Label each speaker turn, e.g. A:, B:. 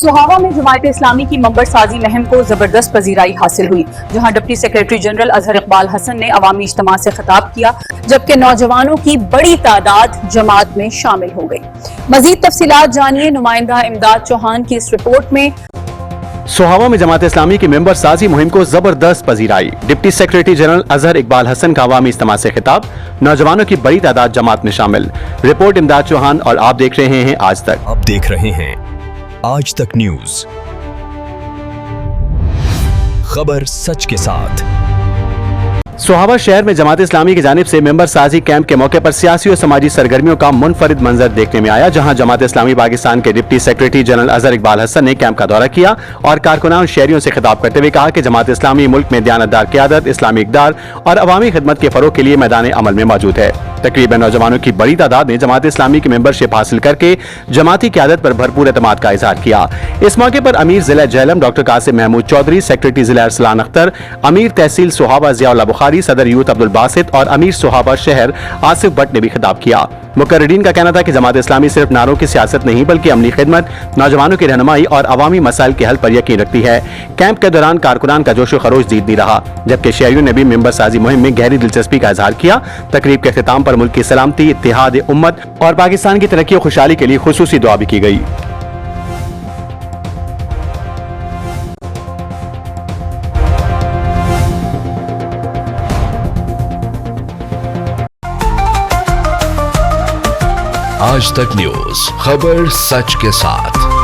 A: سہاوا میں جماعت اسلامی کی ممبر سازی مہم کو زبردست پذیرائی حاصل ہوئی، جہاں deputy secretary general Azhar Iqbal Hassan نے عوامی اجتماع سے خطاب کیا، جبکہ نوجوانوں کی بڑی تعداد جماعت میں شامل ہو گئی۔ مزید تفصیلات جانیے نمائندہ امداد چوہان کی اس رپورٹ میں۔
B: سہاوا میں جماعت اسلامی کی ممبر سازی مہم کو زبردست پذیرائی، deputy secretary general Azhar Iqbal Hassan کا عوامی اجتماع سے خطاب، نوجوانوں کی بڑی تعداد جماعت میں شامل۔ رپورٹ امداد چوہان اور آپ دیکھ رہے ہیں آج تک۔
C: آپ دیکھ رہے ہیں آج تک نیوز، خبر سچ کے ساتھ۔
B: سہاوا شہر میں جماعت اسلامی کی جانب سے ممبر سازی کیمپ کے موقع پر سیاسی اور سماجی سرگرمیوں کا منفرد منظر دیکھنے میں آیا، جہاں جماعت اسلامی پاکستان کے deputy secretary general Azhar Iqbal Hassan نے کیمپ کا دورہ کیا اور کارکنان اور شہریوں سے خطاب کرتے ہوئے کہا کہ جماعت اسلامی ملک میں دیانتدار قیادت، اسلامی اقدار اور عوامی خدمت کے فروغ کے لیے میدان عمل میں موجود ہے۔ تقریباً نوجوانوں کی بڑی تعداد نے جماعت اسلامی کی ممبرشپ حاصل کر کے جماعتی قیادت پر بھرپور اعتماد کا اظہار کیا۔ اس موقع پر امیر ضلع جہلم ڈاکٹر قاسم محمود چودھری، سیکریٹری ضلع ارسلان اختر، امیر تحصیل سہاوا ضیاء اللہ بخاری، صدر یوتھ عبدالباسط اور امیر سہاوا شہر آصف بٹ نے بھی خطاب کیا۔ مقررین کا کہنا تھا کہ جماعت اسلامی صرف نعروں کی سیاست نہیں بلکہ عملی خدمت، نوجوانوں کی رہنمائی اور عوامی مسائل کے حل پر یقین رکھتی ہے۔ کیمپ کے دوران کارکنان کا جوش و خروش دید نہیں رہا، جبکہ شہریوں نے بھی ممبر سازی مہم میں گہری دلچسپی کا اظہار کیا۔ تقریب کے اختتام پر ملک کی سلامتی، اتحاد امت اور پاکستان کی ترقی و خوشحالی کے لیے خصوصی دعا بھی کی گئی۔
C: آج تک نیوز، خبر سچ کے ساتھ۔